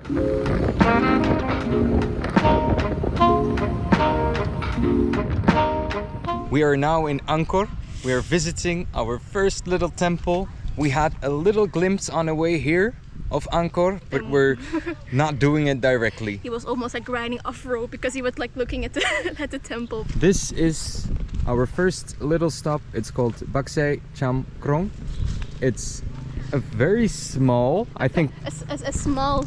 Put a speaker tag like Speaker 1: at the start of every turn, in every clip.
Speaker 1: We are now in Angkor. We are visiting our first little temple. We had a little glimpse on the way here of Angkor, but we're not doing it directly.
Speaker 2: He was almost like riding off-road because he was like looking at the at the temple.
Speaker 1: This is our first little stop. It's called Baksei Chamkrong. It's a very small, I think,
Speaker 2: a small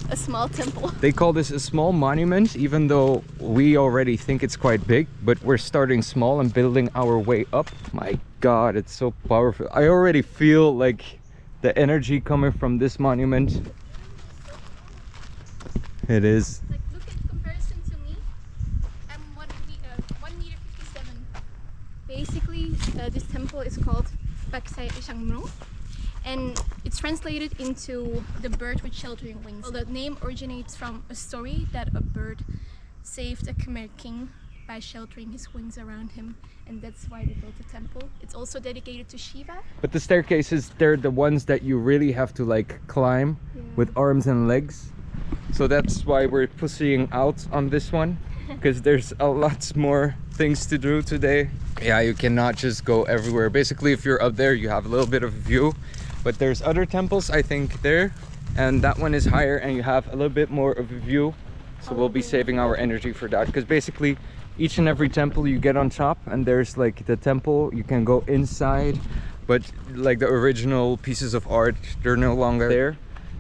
Speaker 2: temple.
Speaker 1: they call this a small monument, even though we already think it's quite big, but we're starting small and building our way up. My God, it's so powerful. I already feel like the energy coming from this monument. It is.
Speaker 2: Like, look at comparison to me. I'm 1 meter 57. Basically, this temple is called Baksei Chamkrong, and it's translated into the bird with sheltering wings. Well, the name originates from a story that a bird saved a Khmer king by sheltering his wings around him, and that's why they built the temple. It's also dedicated to Shiva.
Speaker 1: But the staircases, they're the ones that you really have to like climb with arms and legs. So that's why we're pushing out on this one, because there's a lot more things to do today. Yeah, you cannot just go everywhere. Basically, if you're up there, you have a little bit of a view, but there's other temples, I think, there, and that one is higher and you have a little bit more of a view. So we'll be saving our energy for that, because basically each and every temple you get on top, and there's like the temple, you can go inside, but like the original pieces of art, they're no longer there.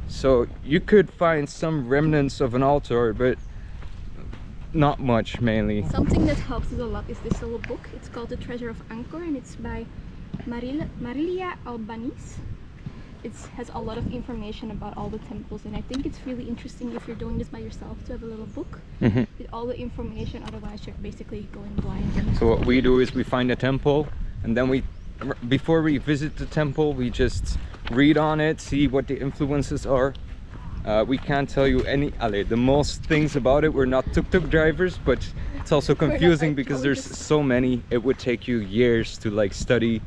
Speaker 1: So you could find some remnants of an altar, but not much, mainly.
Speaker 2: Something that helps us a lot is this little book. It's called The Treasure of Angkor, and it's by Marilia Albanese. It has a lot of information about all the temples, and I think it's really interesting if you're doing this by yourself to have a little book with all the information. Otherwise, you're basically going blind.
Speaker 1: So what we do is we find a temple, and then before we visit the temple, we just read on it, see what the influences are. We can't tell you the most things about it. We're not tuk-tuk drivers, but it's also confusing because there's so many. It would take you years to like study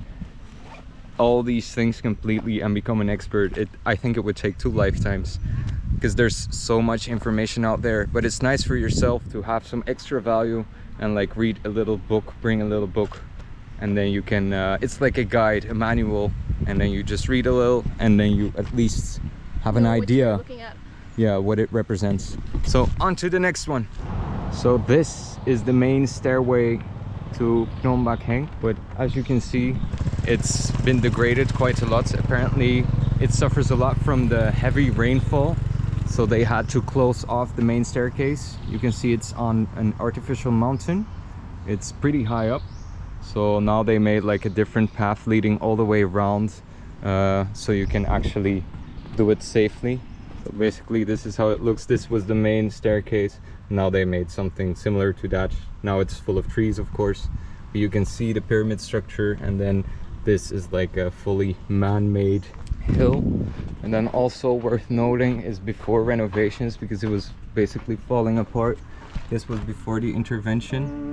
Speaker 1: all these things completely and become an expert. I think it would take 2 lifetimes, because there's so much information out there. But it's nice for yourself to have some extra value and like read a little book, bring a little book, and then you can it's like a guide, a manual, and then you just read a little, and then you at least have an idea, yeah, what it represents. So on to the next one. So this is the main stairway to Phnom Bakheng, but as you can see, it's been degraded quite a lot. Apparently it suffers a lot from the heavy rainfall, so they had to close off the main staircase. You can see it's on an artificial mountain. It's pretty high up, so now they made like a different path leading all the way around, so you can actually do it safely. So basically this is how it looks. This was the main staircase. Now they made something similar to that. Now it's full of trees, of course, but you can see the pyramid structure, and then this is like a fully man-made hill. And then also worth noting is before renovations, because it was basically falling apart. This was before the intervention.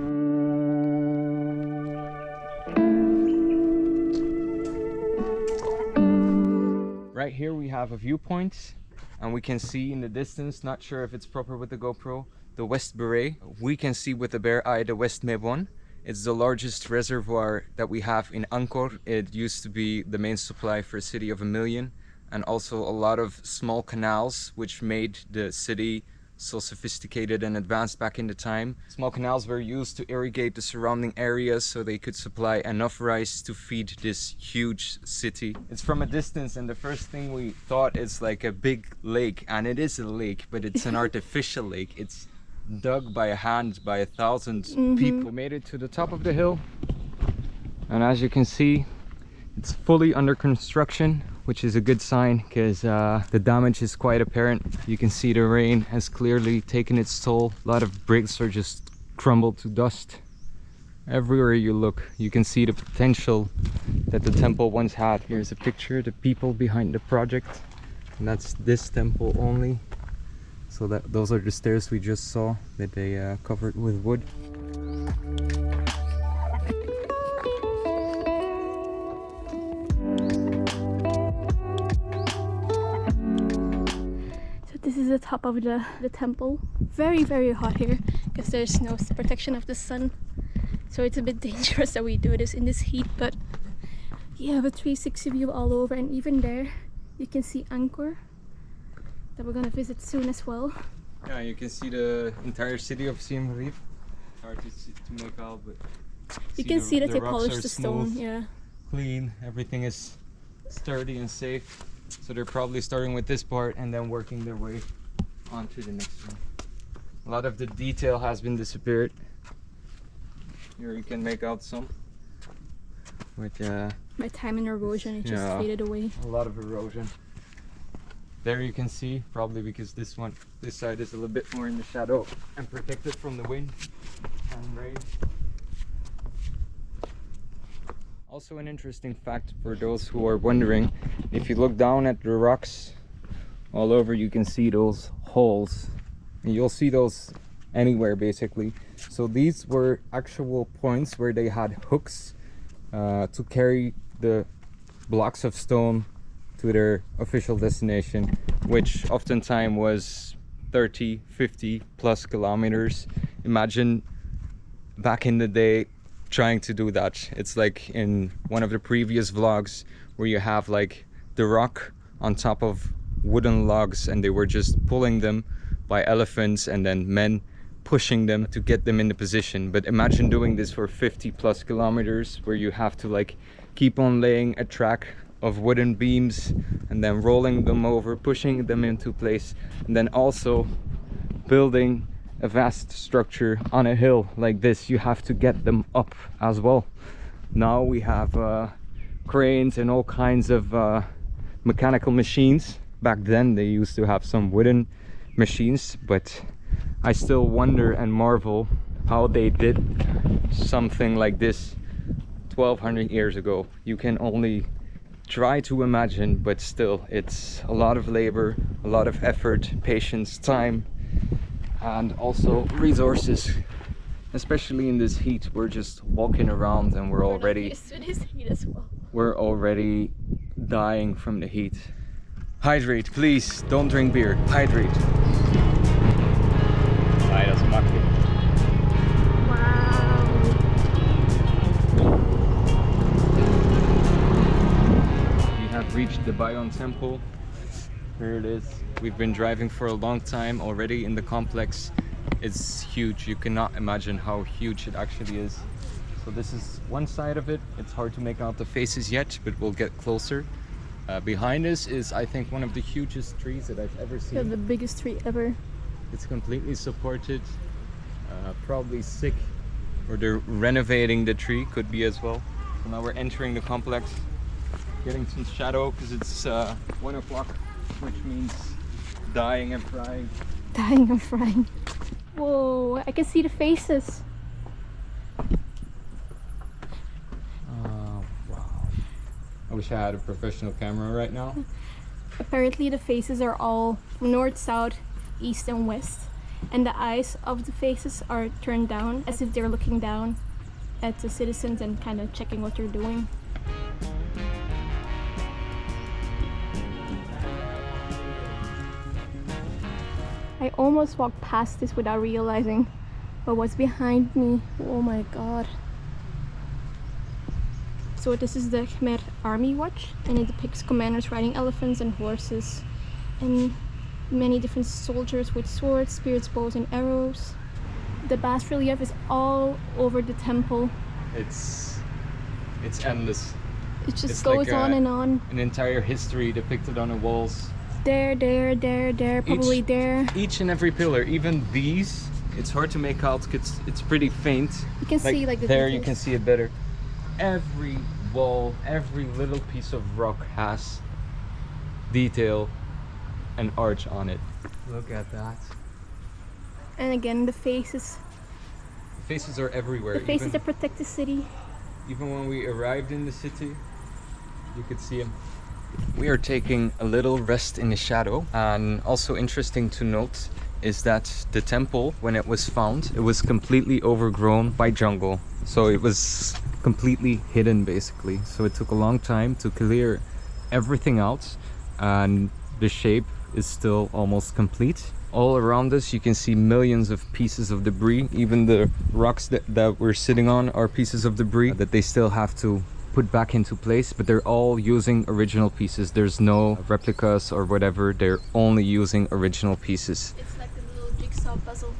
Speaker 1: Right here we have a viewpoint, and we can see in the distance, not sure if it's proper with the GoPro, the West Beret. We can see with the bare eye the West Mebon. It's the largest reservoir that we have in Angkor. It used to be the main supply for a city of 1 million, and also a lot of small canals which made the city so sophisticated and advanced back in the time. Small canals were used to irrigate the surrounding areas so they could supply enough rice to feed this huge city. It's from a distance, and the first thing we thought is like a big lake, and it is a lake, but it's an artificial lake. It's dug by hand by 1,000 people. We made it to the top of the hill, and as you can see, it's fully under construction, which is a good sign, because the damage is quite apparent. You can see the rain has clearly taken its toll. A lot of bricks are just crumbled to dust. Everywhere you look, you can see the potential that the temple once had. Here's a picture of the people behind the project, and that's this temple only. So those are the stairs we just saw that they covered with wood.
Speaker 2: So this is the top of the temple. Very, very hot here because there's no protection of the sun. So it's a bit dangerous that we do this in this heat, but you have a 360 view all over, and even there you can see Angkor that we're gonna visit soon as well.
Speaker 1: Yeah, you can see the entire city of Siem Reap. Hard to make out, but
Speaker 2: you can see that they
Speaker 1: rocks
Speaker 2: polished
Speaker 1: are
Speaker 2: the stone.
Speaker 1: smooth,
Speaker 2: Yeah.
Speaker 1: clean, everything is sturdy and safe. So they're probably starting with this part and then working their way onto the next one. A lot of the detail has been disappeared. Here you can make out some. With
Speaker 2: by time and erosion, it just faded away.
Speaker 1: a lot of erosion. There you can see, probably because this side is a little bit more in the shadow and protected from the wind and rain. Also an interesting fact for those who are wondering, if you look down at the rocks all over, you can see those holes. And you'll see those anywhere basically. So these were actual points where they had hooks to carry the blocks of stone to their official destination, which oftentimes was 30, 50 plus kilometers. Imagine back in the day trying to do that. It's like in one of the previous vlogs where you have like the rock on top of wooden logs and they were just pulling them by elephants and then men pushing them to get them into position. But imagine doing this for 50 plus kilometers where you have to like keep on laying a track of wooden beams and then rolling them over, pushing them into place, and then also building a vast structure on a hill like this. You have to get them up as well. Now we have cranes and all kinds of mechanical machines. Back then they used to have some wooden machines, but I still wonder and marvel how they did something like this 1200 years ago. You can only try to imagine, but still it's a lot of labor, a lot of effort, patience, time, and also resources. Especially in this heat, we're just walking around and we're already dying from the heat. Hydrate, please, don't drink beer. Hydrate. Nee, dat is makkelijk. Reached the Bayon Temple. Here it is. We've been driving for a long time already in the complex. It's huge. You cannot imagine how huge it actually is. So this is one side of it. It's hard to make out the faces yet, but we'll get closer. Behind us is, I think, one of the hugest trees that I've ever seen.
Speaker 2: Yeah, the biggest tree ever.
Speaker 1: It's completely supported. Probably sick, or they're renovating the tree, could be as well. So now we're entering the complex. Getting some shadow because it's 1 o'clock, which means dying and frying.
Speaker 2: Dying and frying. Whoa, I can see the faces.
Speaker 1: Oh, wow. I wish I had a professional camera right now.
Speaker 2: Apparently the faces are all north, south, east and west. And the eyes of the faces are turned down as if they're looking down at the citizens and kind of checking what they're doing. I almost walked past this without realizing, but what's behind me? Oh my god. So this is the Khmer Army Watch, and it depicts commanders riding elephants and horses, and many different soldiers with swords, spears, bows and arrows. The bas relief is all over the temple.
Speaker 1: It's endless.
Speaker 2: It just goes like on and on.
Speaker 1: An entire history depicted on the walls.
Speaker 2: There, probably there.
Speaker 1: Each and every pillar, even these, it's hard to make out because it's pretty faint.
Speaker 2: You can see like the
Speaker 1: there
Speaker 2: details.
Speaker 1: You can see it better. Every wall, every little piece of rock has detail and arch on it. Look at that.
Speaker 2: And again, the faces.
Speaker 1: The faces are everywhere.
Speaker 2: The faces that protect the city.
Speaker 1: Even when we arrived in the city, you could see them. We are taking a little rest in the shadow, and also interesting to note is that the temple, when it was found, it was completely overgrown by jungle. So it was completely hidden basically. So it took a long time to clear everything out, and the shape is still almost complete. all around us. You can see millions of pieces of debris. Even the rocks that we're sitting on are pieces of debris that they still have to put back into place, but they're all using original pieces. There's no replicas or whatever. They're only using original pieces.
Speaker 2: It's like a little jigsaw puzzle.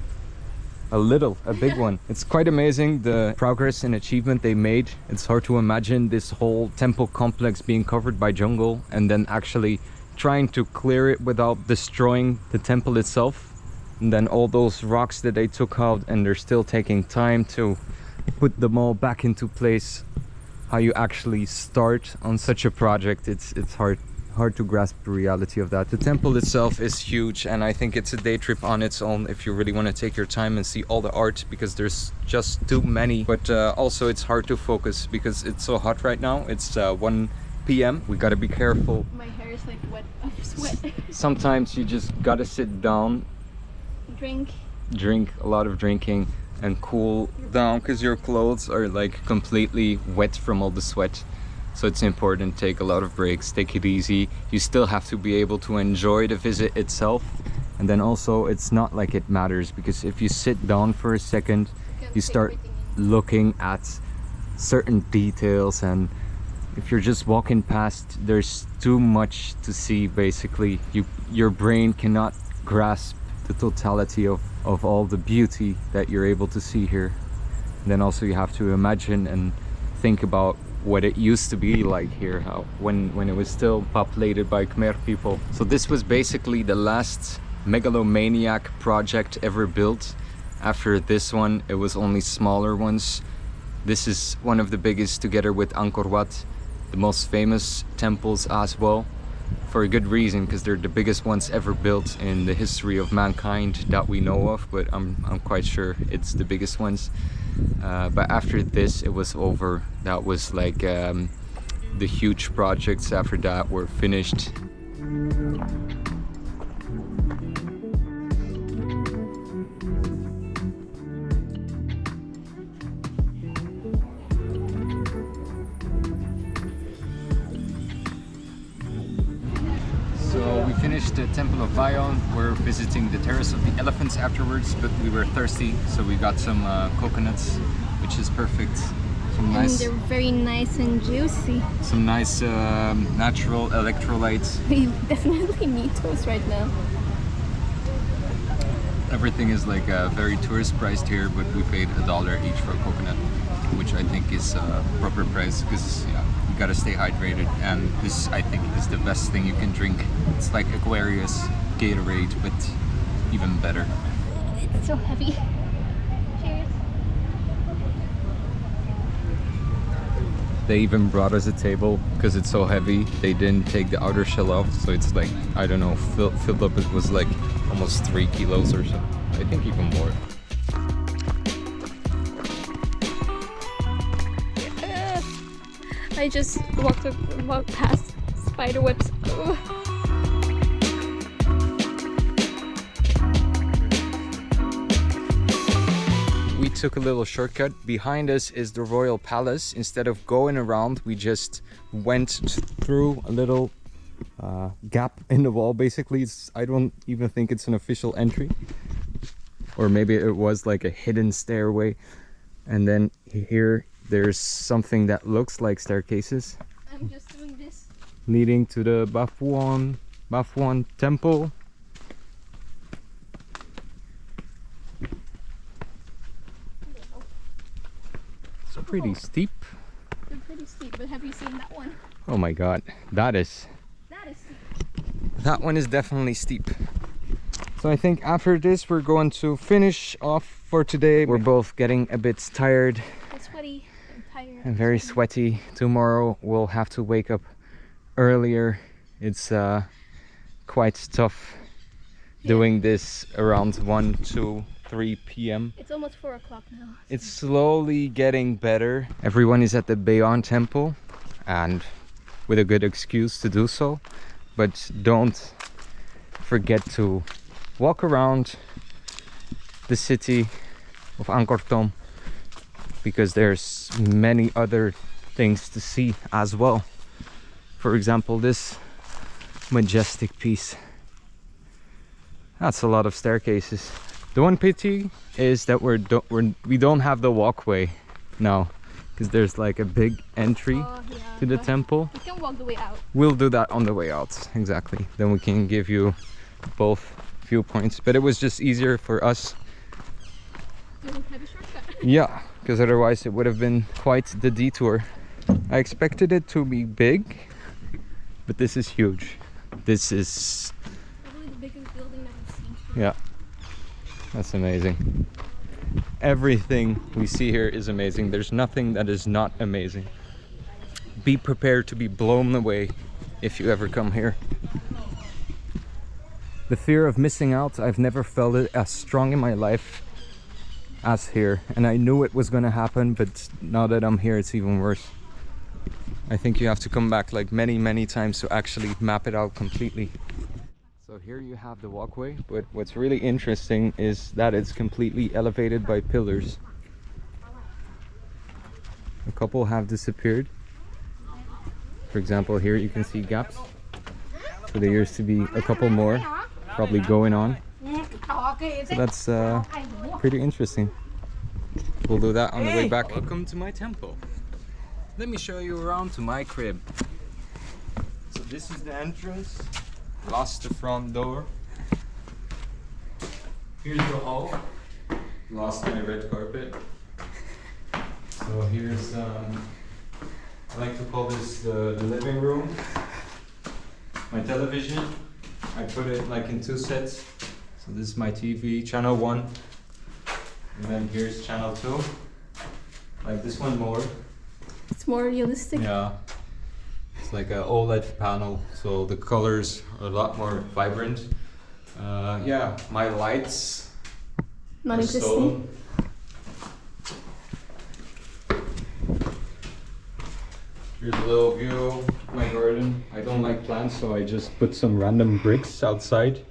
Speaker 1: A big one. It's quite amazing the progress and achievement they made. It's hard to imagine this whole temple complex being covered by jungle and then actually trying to clear it without destroying the temple itself. And then all those rocks that they took out, and they're still taking time to put them all back into place. How you actually start on such a project, it's hard to grasp the reality of that. The temple itself is huge, and I think it's a day trip on its own if you really want to take your time and see all the art, because there's just too many. But also it's hard to focus because it's so hot right now. It's 1 p.m. We gotta be careful.
Speaker 2: My hair is like wet of sweat.
Speaker 1: Sometimes you just gotta sit down, drink a lot of drinking, and cool down, because your clothes are like completely wet from all the sweat. So it's important to take a lot of breaks, take it easy. You still have to be able to enjoy the visit itself. And then also it's not like it matters, because if you sit down for a second, you start looking at certain details, and if you're just walking past, there's too much to see basically. Your brain cannot grasp the totality of all the beauty that you're able to see here. And then also you have to imagine and think about what it used to be like here, when it was still populated by Khmer people. So this was basically the last megalomaniac project ever built. After this one, it was only smaller ones. This is one of the biggest, together with Angkor Wat, the most famous temples as well, for a good reason, because they're the biggest ones ever built in the history of mankind that we know of. But I'm quite sure it's the biggest ones. But after this, it was over. That was like the huge projects after that were finished. So we finished the Temple of Bayon. We're visiting the Terrace of the Elephants afterwards, but we were thirsty, so we got some coconuts, which is perfect. Some nice,
Speaker 2: and they're very nice and juicy.
Speaker 1: Some nice natural electrolytes.
Speaker 2: We definitely need those right now.
Speaker 1: Everything is like very tourist priced here, but we paid $1 each for a coconut, which I think is a proper price, because yeah, you gotta stay hydrated, and this I think is the best thing you can drink. It's like Aquarius, Gatorade, but even better.
Speaker 2: It's so heavy. Cheers.
Speaker 1: They even brought us a table because it's so heavy. They didn't take the outer shell off, so it's like, I don't know, filled up. It was like almost 3 kilos or so. I think even more.
Speaker 2: I just walked past spider webs. Ugh.
Speaker 1: We took a little shortcut. Behind us is the royal palace. Instead of going around, we just went through a little gap in the wall. Basically, I don't even think it's an official entry, or maybe it was like a hidden stairway. And then here there's something that looks like staircases.
Speaker 2: I'm just doing this.
Speaker 1: Leading to the Baphuon Temple. It's pretty steep.
Speaker 2: They're pretty steep, but have you seen that one?
Speaker 1: Oh my god, that is
Speaker 2: steep.
Speaker 1: That one is definitely steep. So I think after this we're going to finish off for today. We're both getting a bit tired.
Speaker 2: I'm sweaty and tired.
Speaker 1: And very sweaty. Tomorrow we'll have to wake up earlier. It's quite tough doing this around 1, 2, 3 p.m.
Speaker 2: It's almost 4 o'clock now. So.
Speaker 1: It's slowly getting better. Everyone is at the Bayon Temple, and with a good excuse to do so. But don't forget to walk around the city of Angkor Thom, because there's many other things to see as well. For example, this majestic piece. That's a lot of staircases. The one pity is that we don't have the walkway now, because there's like a big entry to the temple.
Speaker 2: We can walk the way out.
Speaker 1: We'll do that on the way out, exactly. Then we can give you both viewpoints. But it was just easier for us.
Speaker 2: We don't have a shortcut.
Speaker 1: Yeah, because otherwise it would have been quite the detour. I expected it to be big, but this is huge. This is
Speaker 2: Probably the biggest building that I've seen.
Speaker 1: yeah, that's amazing. Everything we see here is amazing. There's nothing that is not amazing. Be prepared to be blown away if you ever come here. The fear of missing out, I've never felt it as strong in my life as here. And I knew it was gonna happen, but now that I'm here, it's even worse. I think you have to come back like many times to actually map it out completely. So here you have the walkway, but what's really interesting is that it's completely elevated by pillars. A couple have disappeared. For example, here you can see gaps. So there used to be a couple more, probably going on. So that's pretty interesting. We'll do that on the way back. Welcome to my temple. Let me show you around to my crib. So this is the entrance. Lost the front door. Here's the hall. Lost my red carpet. So here's I like to call this the living room. My television, I put it like in two sets. So this is my TV, channel 1. And then here's channel 2. Like this one more.
Speaker 2: It's more realistic.
Speaker 1: Yeah. It's like an OLED panel, so the colors are a lot more vibrant. Yeah, my lights
Speaker 2: Not
Speaker 1: are
Speaker 2: existing.
Speaker 1: stolen. Here's a little view of my garden. I don't like plants, so I just put some random bricks outside.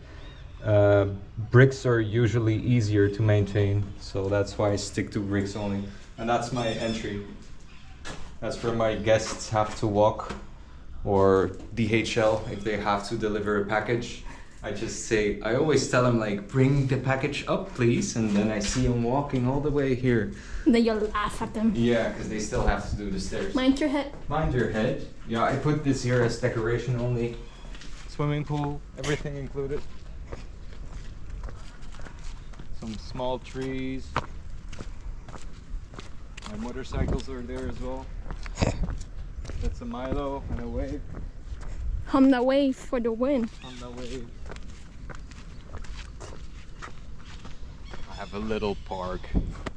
Speaker 1: Bricks are usually easier to maintain, so that's why I stick to bricks only. And that's my entry. That's where my guests have to walk, or DHL if they have to deliver a package. I just say, I always tell them like, bring the package up please, and then I see them walking all the way here.
Speaker 2: And then you'll laugh at them.
Speaker 1: Yeah, because they still have to do the stairs.
Speaker 2: Mind your head.
Speaker 1: Mind your head. Yeah, I put this here as decoration only. Swimming pool, everything included. Some small trees. My motorcycles are there as well. That's a Milo and a wave.
Speaker 2: Hum the wave for the win.
Speaker 1: On the wave. I have a little park.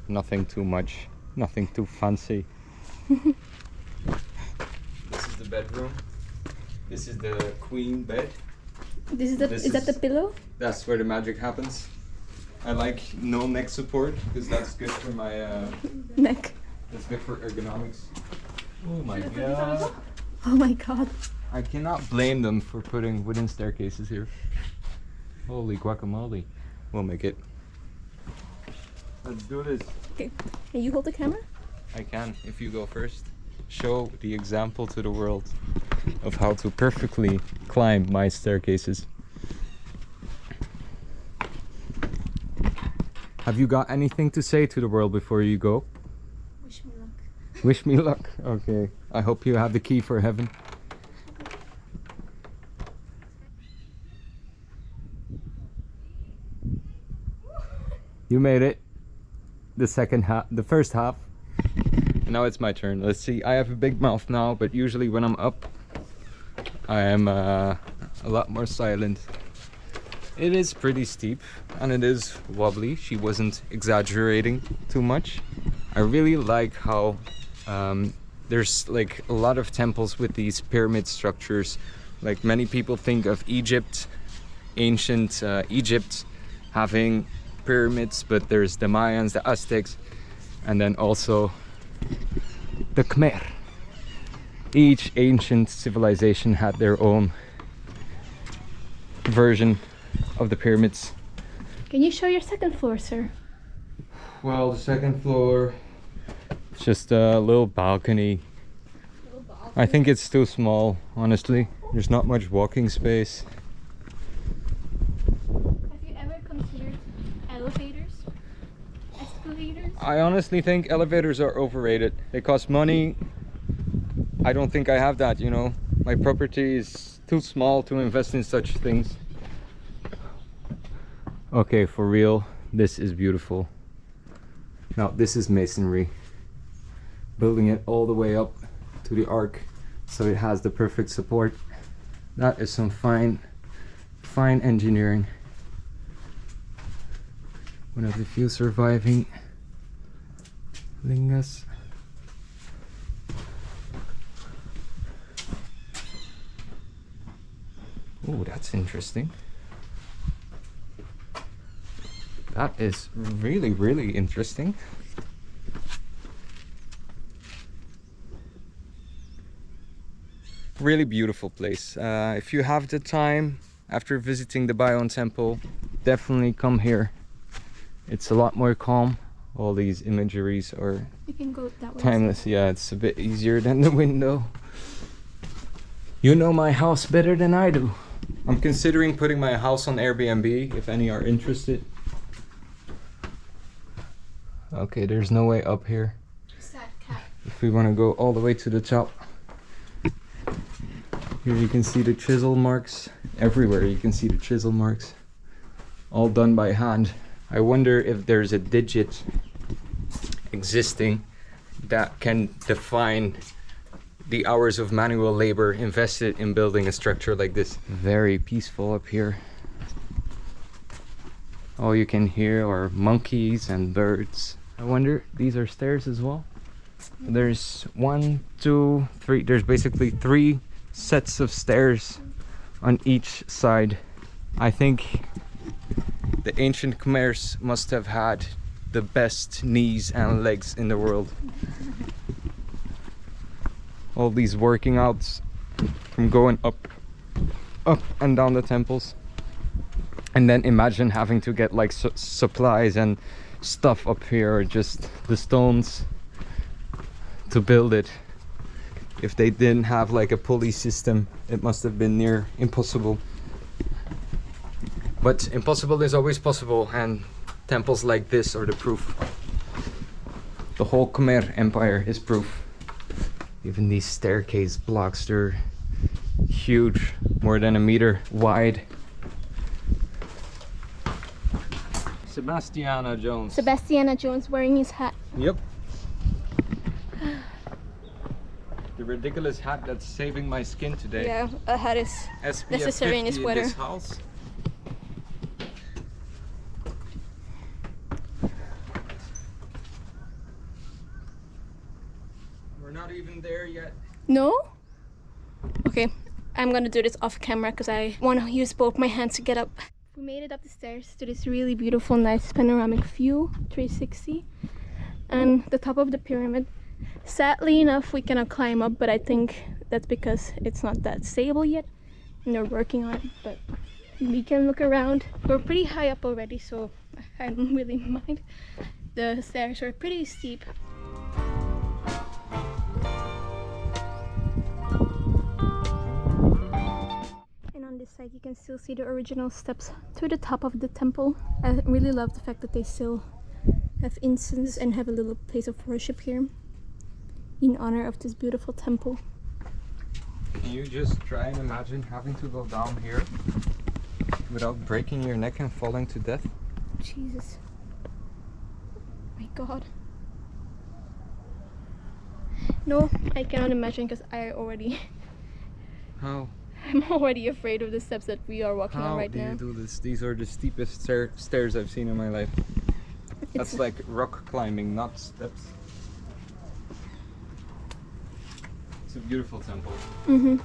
Speaker 1: Nothing too much. Nothing too fancy. This is the bedroom. This is the queen bed.
Speaker 2: Is that the pillow?
Speaker 1: That's where the magic happens. I like no neck support because that's good for my
Speaker 2: Neck.
Speaker 1: that's good for ergonomics. Oh my god.
Speaker 2: Oh my god.
Speaker 1: I cannot blame them for putting wooden staircases here. Holy guacamole. We'll make it. Let's do this.
Speaker 2: Okay. Can you hold the camera?
Speaker 1: I can, if you go first. Show the example to the world of how to perfectly climb my staircases. Have you got anything to say to the world before you go?
Speaker 2: Wish me luck.
Speaker 1: Wish me luck. Okay. I hope you have the key for heaven. You made it. The second half, the first half. And now it's my turn. Let's see. I have a big mouth now, but usually when I'm up, I am a lot more silent. It is pretty steep and it is wobbly. She wasn't exaggerating too much. I really like how there's like a lot of temples with these pyramid structures. Like many people think of Egypt, ancient Egypt, having pyramids, but there's the Mayans, the Aztecs, and then also the Khmer. Each ancient civilization had their own version of the pyramids.
Speaker 2: Can you show your second floor, sir?
Speaker 1: Well, the second floor, just a little balcony. I think it's too small, honestly. There's not much walking space.
Speaker 2: Have you ever elevators, escalators.
Speaker 1: I honestly think elevators are overrated. They cost money. I don't think I have that, you know. My property is too small to invest in such things. Okay, for real, this is beautiful. Now this is masonry. Building it all the way up to the arc so it has the perfect support. That is some fine engineering. One of the few surviving lingas. Oh, that's interesting. That is really interesting. Really beautiful place. If you have the time after visiting the Bayon Temple, definitely come here. It's a lot more calm. All these imageries are
Speaker 2: You can go that way.
Speaker 1: timeless. Yeah, it's a bit easier than the window. You know my house better than I do. I'm considering putting my house on Airbnb if any are interested. Okay, there's no way up here.
Speaker 2: Sad cat.
Speaker 1: If we want to go all the way to the top. Here you can see the chisel marks. Everywhere you can see the chisel marks. All done by hand. I wonder if there's a digit existing that can define the hours of manual labor invested in building a structure like this. Very peaceful up here. All you can hear are monkeys and birds. I wonder, these are stairs as well? There's 1, 2, 3. There's basically 3 sets of stairs on each side. I think the ancient Khmers must have had the best knees and legs in the world. All these working outs from going up and down the temples. And then imagine having to get like supplies and stuff up here, or just the stones to build it. If they didn't have like a pulley system, it must have been near impossible. But impossible is always possible, and temples like this are the proof. The whole Khmer Empire is proof. Even these staircase blocks, they're huge, more than a meter wide. Sebastiana Jones.
Speaker 2: Sebastian Jones wearing his hat.
Speaker 1: Yep. The ridiculous hat that's saving my skin today.
Speaker 2: Yeah, a hat is
Speaker 1: SPF
Speaker 2: necessary in
Speaker 1: 50
Speaker 2: this weather.
Speaker 1: this house. We're not even there yet.
Speaker 2: No? Okay, I'm gonna do this off camera because I want to use both my hands to get up. We made it up the stairs to this really beautiful, nice panoramic view, 360, and the top of the pyramid. Sadly enough, we cannot climb up, but I think that's because it's not that stable yet, and they're working on it. But we can look around. We're pretty high up already, so I don't really mind. The stairs are pretty steep. On this side you can still see the original steps to the top of the temple. I really love the fact that they still have incense and have a little place of worship here in honor of this beautiful temple.
Speaker 1: Can you just try and imagine having to go down here without breaking your neck and falling to death?
Speaker 2: Jesus. My God. No, I cannot imagine because I already...
Speaker 1: How?
Speaker 2: I'm already afraid of the steps that we are walking on right now.
Speaker 1: How do you do this? These are the steepest stairs I've seen in my life. That's like rock climbing, not steps. It's a beautiful temple.
Speaker 2: Mm-hmm.